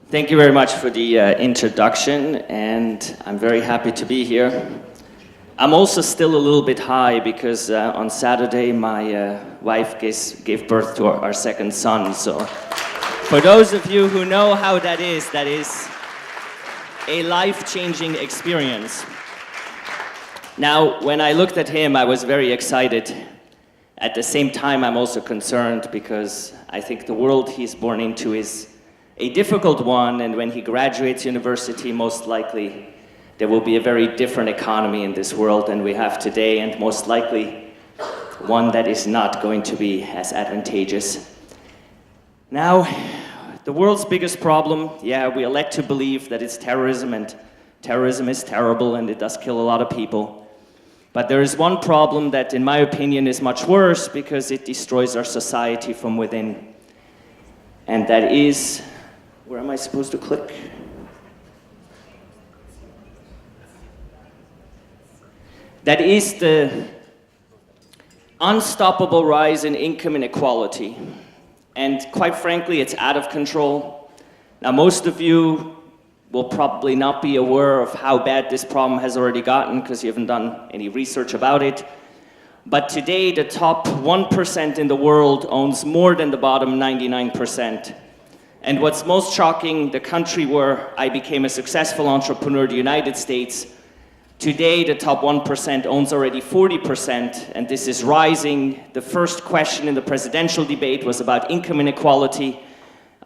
Thank you very much for the introduction, and I'm very happy to be here. I'm also still a little bit high because on Saturday my wife gave birth to our second son. So for those of you who know how that is a life-changing experience. Now, when I looked at him, I was very excited. At the same time, I'm also concerned because I think the world he's born into is a difficult one, and when he graduates university, most likely there will be a very different economy in this world than we have today, and most likely one that is not going to be as advantageous. Now, the world's biggest problem, yeah, we are led to believe that it's terrorism, and terrorism is terrible and it does kill a lot of people. But there is one problem that, in my opinion, is much worse because it destroys our society from within. And that is, where am I supposed to click? That is the unstoppable rise in income inequality. And quite frankly, it's out of control. Now, most of you will probably not be aware of how bad this problem has already gotten because you haven't done any research about it. But today, the top 1% in the world owns more than the bottom 99%. And what's most shocking, the country where I became a successful entrepreneur, the United States, today the top 1% owns already 40%, and this is rising. The first question in the presidential debate was about income inequality.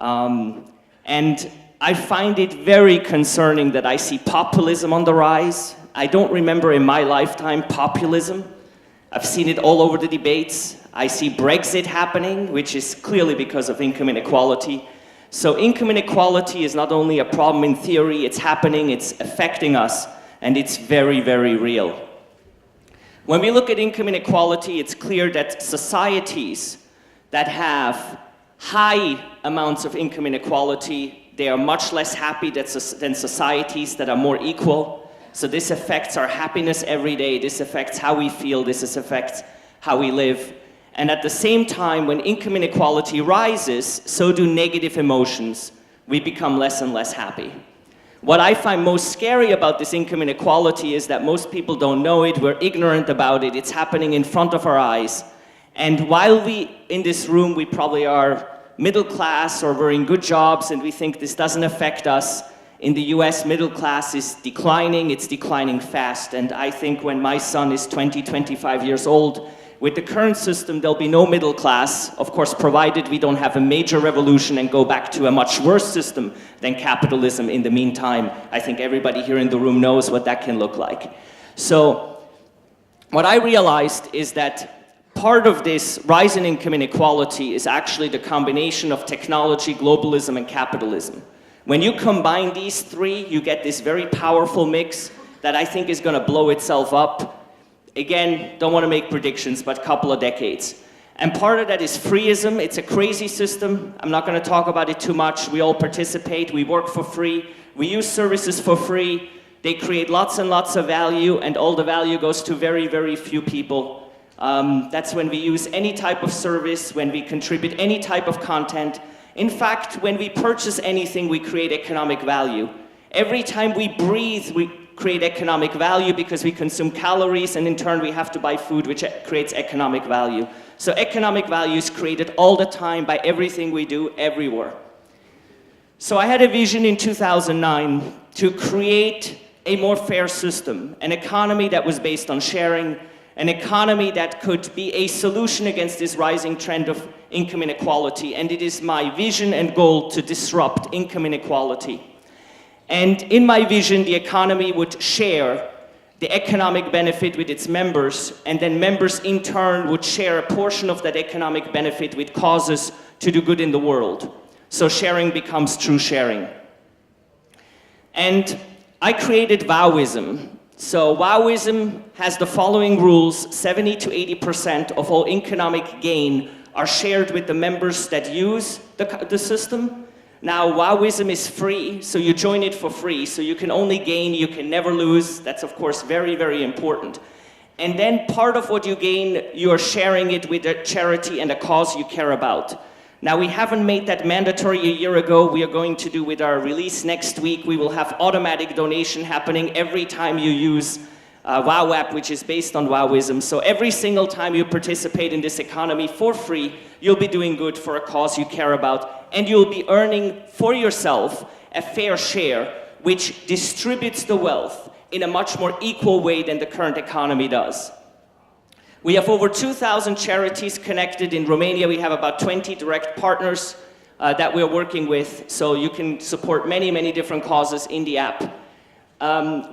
And I find it very concerning that I see populism on the rise. I don't remember in my lifetime populism. I've seen it all over the debates. I see Brexit happening, which is clearly because of income inequality. So income inequality is not only a problem in theory, it's happening, it's affecting us, and it's very, very real. When we look at income inequality, it's clear that societies that have high amounts of income inequality, they are much less happy than societies that are more equal. So this affects our happiness every day, this affects how we feel, this affects how we live. And at the same time, when income inequality rises, so do negative emotions. We become less and less happy. What I find most scary about this income inequality is that most people don't know it, we're ignorant about it, it's happening in front of our eyes. And while we, in this room, we probably are middle class or we're in good jobs and we think this doesn't affect us, in the US, middle class is declining, it's declining fast. And I think when my son is 20, 25 years old, with the current system, there'll be no middle class, of course, provided we don't have a major revolution and go back to a much worse system than capitalism in the meantime. I think everybody here in the room knows what that can look like. So what I realized is that part of this rise in income inequality is actually the combination of technology, globalism, and capitalism. When you combine these three, you get this very powerful mix that I think is going to blow itself up. Again, don't want to make predictions, but a couple of decades. And part of that is freeism. It's a crazy system. I'm not going to talk about it too much. We all participate. We work for free. We use services for free. They create lots and lots of value, and all the value goes to very, very few people. That's when we use any type of service, when we contribute any type of content. In fact, when we purchase anything, we create economic value. Every time we breathe, we create economic value because we consume calories, and in turn we have to buy food, which creates economic value. So economic value is created all the time by everything we do everywhere. So I had a vision in 2009 to create a more fair system, an economy that was based on sharing, an economy that could be a solution against this rising trend of income inequality. And it is my vision and goal to disrupt income inequality. And in my vision, the economy would share the economic benefit with its members, and then members in turn would share a portion of that economic benefit with causes to do good in the world. So sharing becomes true sharing. And I created Wowism. So Wowism has the following rules: 70 to 80% of all economic gain are shared with the members that use the system. Now, Wowism is free, so you join it for free. So you can only gain, you can never lose. That's, of course, very, very important. And then part of what you gain, you are sharing it with a charity and a cause you care about. Now, we haven't made that mandatory a year ago. We are going to do with our release next week. We will have automatic donation happening every time you use WOW app, which is based on Wowism. So every single time you participate in this economy for free, you'll be doing good for a cause you care about, and you'll be earning for yourself a fair share, which distributes the wealth in a much more equal way than the current economy does. We have over 2,000 charities connected in Romania. We have about 20 direct partners that we're working with, so you can support many, many different causes in the app.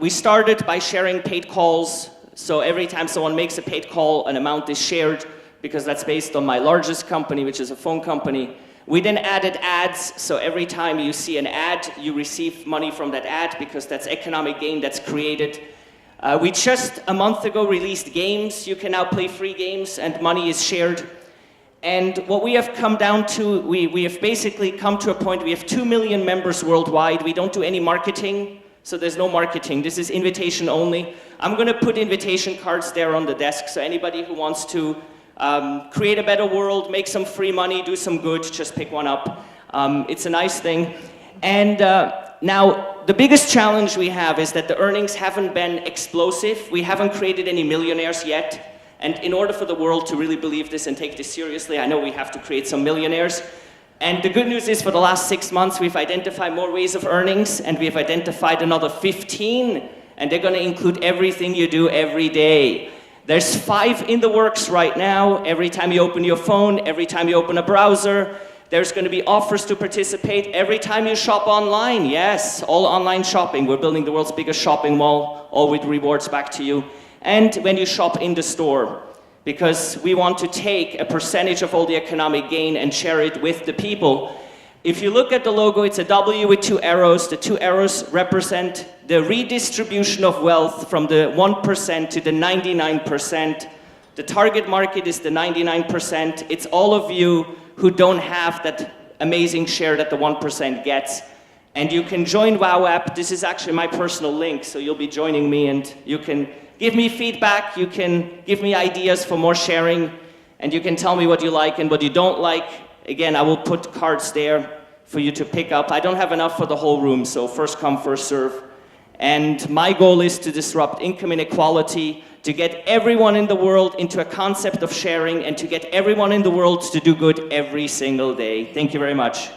We started by sharing paid calls, so every time someone makes a paid call, an amount is shared, because that's based on my largest company, which is a phone company. We then added ads, so every time you see an ad, you receive money from that ad, because that's economic gain that's created. We just a month ago released games. You can now play free games and money is shared. And what we have come down to, we have basically come to a point, we have 2 million members worldwide. We don't do any marketing, so there's no marketing. This is invitation only. I'm going to put invitation cards there on the desk, so anybody who wants to create a better world, make some free money, do some good, just pick one up. It's a nice thing. And now, the biggest challenge we have is that the earnings haven't been explosive. We haven't created any millionaires yet. And in order for the world to really believe this and take this seriously, I know we have to create some millionaires. And the good news is, for the last 6 months, we've identified more ways of earnings, and we've identified another 15, and they're going to include everything you do every day. There's 5 in the works right now. Every time you open your phone, every time you open a browser, there's going to be offers to participate every time you shop online. Yes, all online shopping. We're building the world's biggest shopping mall, all with rewards back to you. And when you shop in the store, because we want to take a percentage of all the economic gain and share it with the people. If you look at the logo, it's a W with 2 arrows. The 2 arrows represent the redistribution of wealth from the 1% to the 99%. The target market is the 99%. It's all of you who don't have that amazing share that the 1% gets. And you can join WOW app. This is actually my personal link, so you'll be joining me, and you can give me feedback, you can give me ideas for more sharing, and you can tell me what you like and what you don't like. Again, I will put cards there for you to pick up. I don't have enough for the whole room, so first come, first serve. And my goal is to disrupt income inequality, to get everyone in the world into a concept of sharing, and to get everyone in the world to do good every single day. Thank you very much.